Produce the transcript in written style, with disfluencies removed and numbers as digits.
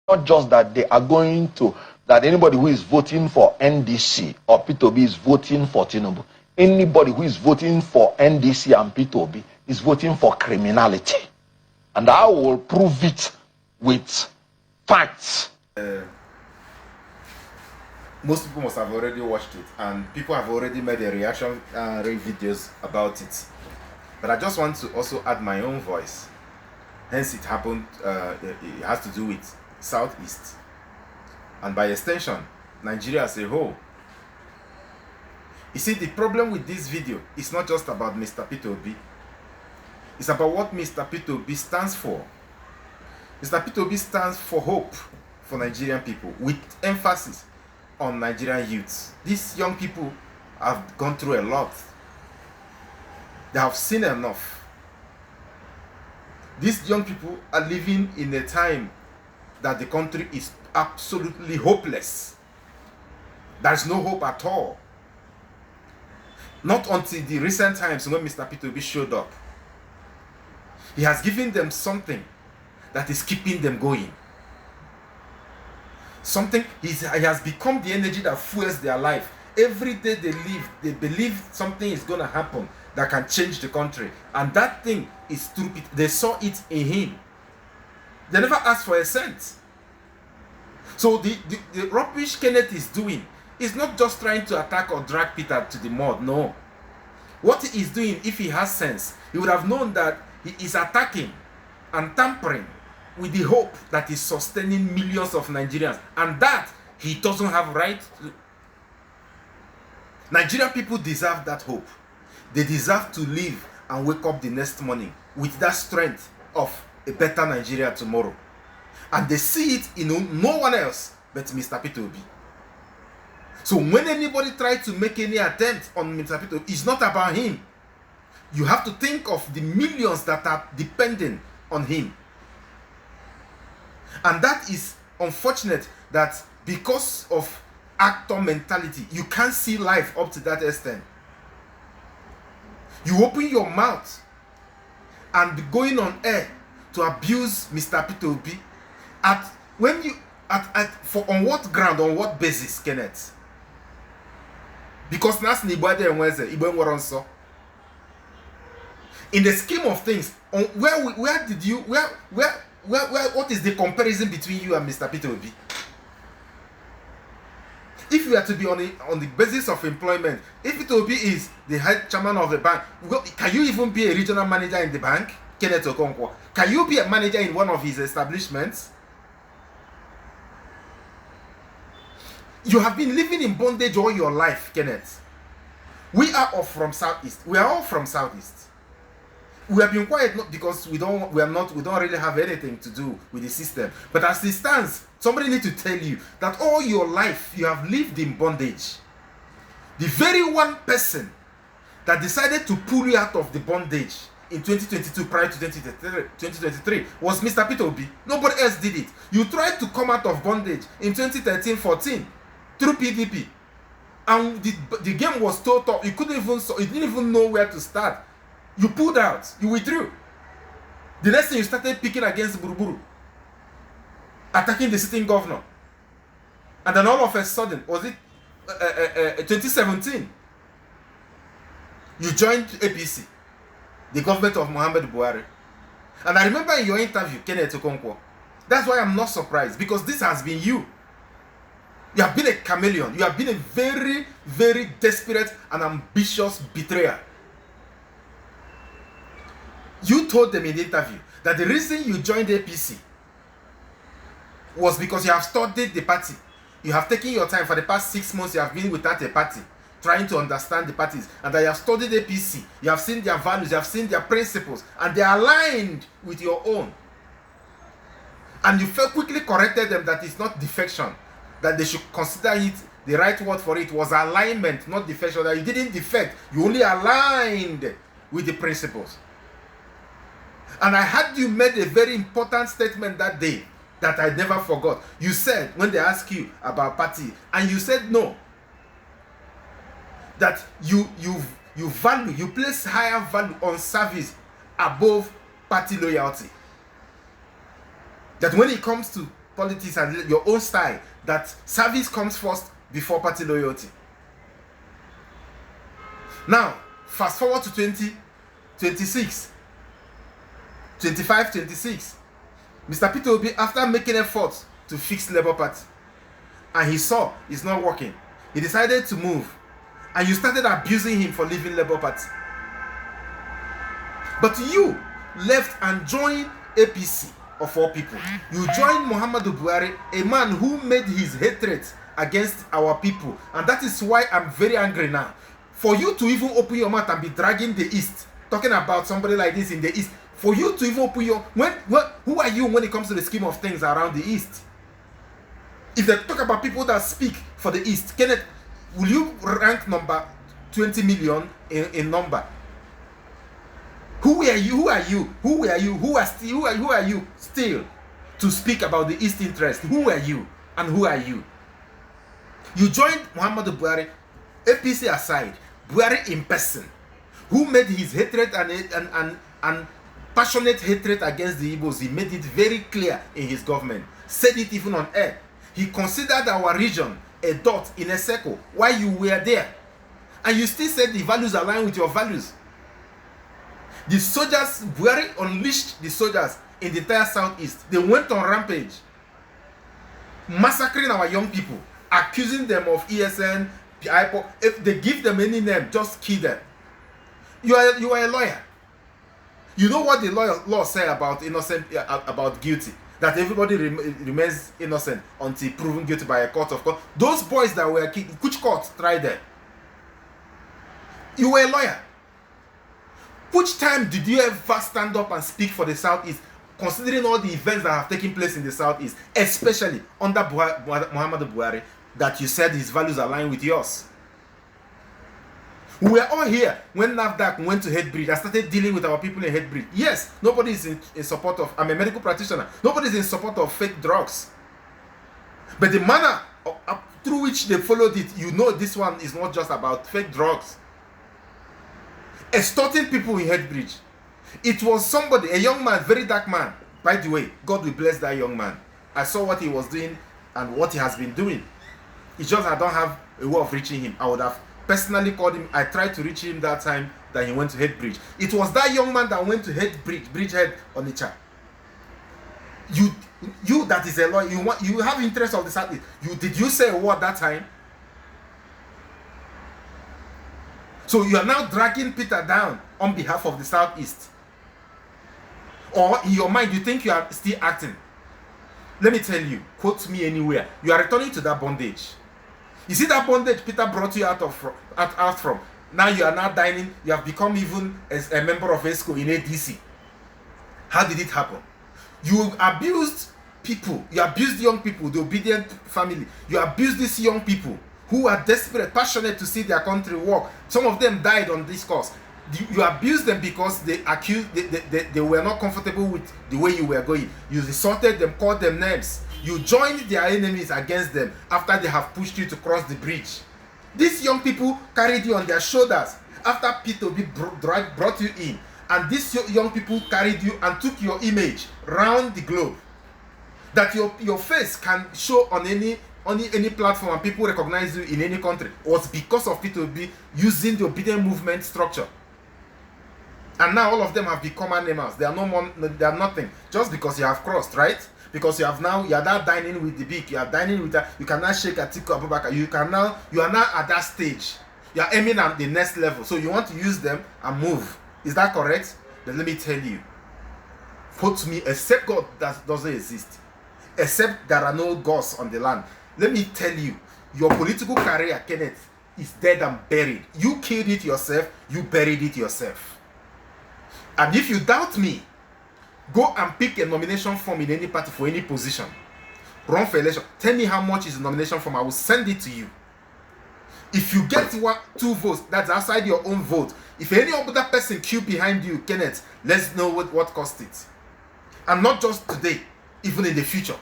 not just that they are going to, that anybody who is voting for NDC or P2B is voting for Tinubu. Anybody who is voting for NDC and P2B is voting for criminality. And I will prove it with facts. Most people must have already watched it, and people have already made a reaction videos about it. But I just want to also add my own voice. Hence, it happened. It has to do with Southeast, and by extension, Nigeria as a whole. You see, the problem with this video is not just about Mr. P2B. It's about what Mr. P2B stands for. Mr. P2B stands for hope for Nigerian people, with emphasis on Nigerian youths. These young people have gone through a lot. They have seen enough. These young people are living in a time that the country is absolutely hopeless. There's no hope at all. Not until the recent times when Mr. P2B showed up. He has given them something that is keeping them going. Something, he has become the energy that fuels their life. Every day they live, they believe something is going to happen that can change the country. And that thing is stupid. They saw it in him. They never asked for a cent. So the rubbish Kenneth is doing is not just trying to attack or drag Peter to the mud. No. What he is doing, if he has sense, he would have known that he is attacking and tampering with the hope that is sustaining millions of Nigerians, and that he doesn't have right to. Nigerian people deserve that hope. They deserve to live and wake up the next morning with that strength of a better Nigeria tomorrow. And they see it in no one else but Mr. P2B. So when anybody tries to make any attempt on Mr. P2B, it's not about him. You have to think of the millions that are depending on him. And that is unfortunate that because of actor mentality, you can't see life up to that extent. You open your mouth and going on air to abuse Mr. P2B on what ground, on what basis, Kenneth? Because that's in the scheme of things, what is the comparison between you and Mr. P2B? If you are to be on the basis of employment, if P2B is the head chairman of the bank, can you even be a regional manager in the bank, Kenneth Okonkwo? Can you be a manager in one of his establishments? You have been living in bondage all your life, Kenneth. We are all from Southeast. We are all from Southeast. We have been quiet not because we don't really have anything to do with the system. But as it stands, somebody needs to tell you that all your life you have lived in bondage. The very one person that decided to pull you out of the bondage in 2022 prior to 2023 was Mr. P2B. Nobody else did it. You tried to come out of bondage in 2013-14 through PDP. And the game was so tough. You didn't even know where to start. You pulled out. You withdrew. The next thing you started picking against Buruburu, attacking the sitting governor. And then all of a sudden, was it 2017? You joined APC, the government of Muhammad Buhari. And I remember in your interview, Kenneth Okonkwo, that's why I'm not surprised, because this has been you. You have been a chameleon. You have been a very, very desperate and ambitious betrayer. You told them in the interview that the reason you joined APC was because you have studied the party. You have taken your time for the past 6 months. You have been without a party, trying to understand the parties, and that you have studied APC. You have seen their values, you have seen their principles, and they are aligned with your own. And you quickly corrected them that it's not defection, that they should consider it. The right word for it was alignment, not defection. That you didn't defect, you only aligned with the principles. And I heard you made a very important statement that day that I never forgot. You said, when they asked you about party, and you said no, that you place higher value on service above party loyalty. That when it comes to politics and your own style, that service comes first before party loyalty. Now, fast forward to 2026, 25, 26. Mr. Peter Obi, after making efforts to fix Labour Party, and he saw it's not working, he decided to move, and you started abusing him for leaving Labour Party. But you left and joined APC, of all people. You joined Muhammadu Buhari, a man who made his hatred against our people, and that is why I'm very angry now. For you to even open your mouth and be dragging the East, talking about somebody like this in the East, for you to even open your... who are you when it comes to the scheme of things around the East? If they talk about people that speak for the East, Kenneth, will you rank number 20 million in number? Who are you? Who are you? Who are you? Who are you still to speak about the East interest? Who are you? And who are you? You joined Muhammadu Buhari, APC aside, Buhari in person, who made his hatred and passionate hatred against the Igbos. He made it very clear in his government, said it even on air. He considered our region a dot in a circle while you were there, and you still said the values align with your values. The soldiers, Buhari unleashed the soldiers in the entire southeast. They went on rampage, massacring our young people, accusing them of ESN, IPO. If they give them any name, just kill them. You are a lawyer. You know what the law said about innocent, about guilty, that everybody remains innocent until proven guilty by a court of court. Those boys that were killed, which court tried them? You were a lawyer. Which time did you ever stand up and speak for the Southeast, considering all the events that have taken place in the Southeast, especially under Muhammadu Buhari, that you said his values align with yours? We were all here when NAFDAC went to Headbridge and started dealing with our people in Headbridge. Yes, nobody is in support of, I'm a medical practitioner, nobody is in support of fake drugs. But the manner through which they followed it, you know this one is not just about fake drugs. Extorting people in Headbridge. It was somebody, a young man, very dark man. By the way, God will bless that young man. I saw what he was doing and what he has been doing. It's just I don't have a way of reaching him. I would have personally called him. I tried to reach him that time that he went to Headbridge. It was that young man that went to Headbridge, Bridgehead on the chat. You that is a lawyer, you have interest of the Southeast. Did you say a word that time? So you are now dragging Peter down on behalf of the Southeast. Or in your mind, you think you are still acting. Let me tell you, quote me anywhere. You are returning to that bondage. You see that bondage Peter brought you out from. Now you are now dining. You have become even as a member of ESCO in ADC. How did it happen? You abused people. You abused young people, the obedient family. You abused these young people who are desperate, passionate to see their country work. Some of them died on this course. You abused them because they were not comfortable with the way you were going. You insulted them, called them names. You joined their enemies against them after they have pushed you to cross the bridge. These young people carried you on their shoulders after P2B brought you in. And these young people carried you and took your image round the globe. That your face can show on any platform and people recognize you in any country was because of P2B using the obedient movement structure. And now all of them have become animals. They are no more, they are nothing. Just because you have crossed, right? Because you are now dining with the big, you are dining with that, you can now shake Atiku Abubakar, you are now at that stage. You are aiming at the next level. So you want to use them and move. Is that correct? Then let me tell you. Quote me, except God that doesn't exist. Except there are no gods on the land. Let me tell you, your political career, Kenneth, is dead and buried. You killed it yourself, you buried it yourself. And if you doubt me, go and pick a nomination form in any party for any position. Run for election. Tell me how much is the nomination form. I will send it to you. If you get 2 votes, that's outside your own vote. If any other person queue behind you, Kenneth, let's know what cost it. And not just today, even in the future.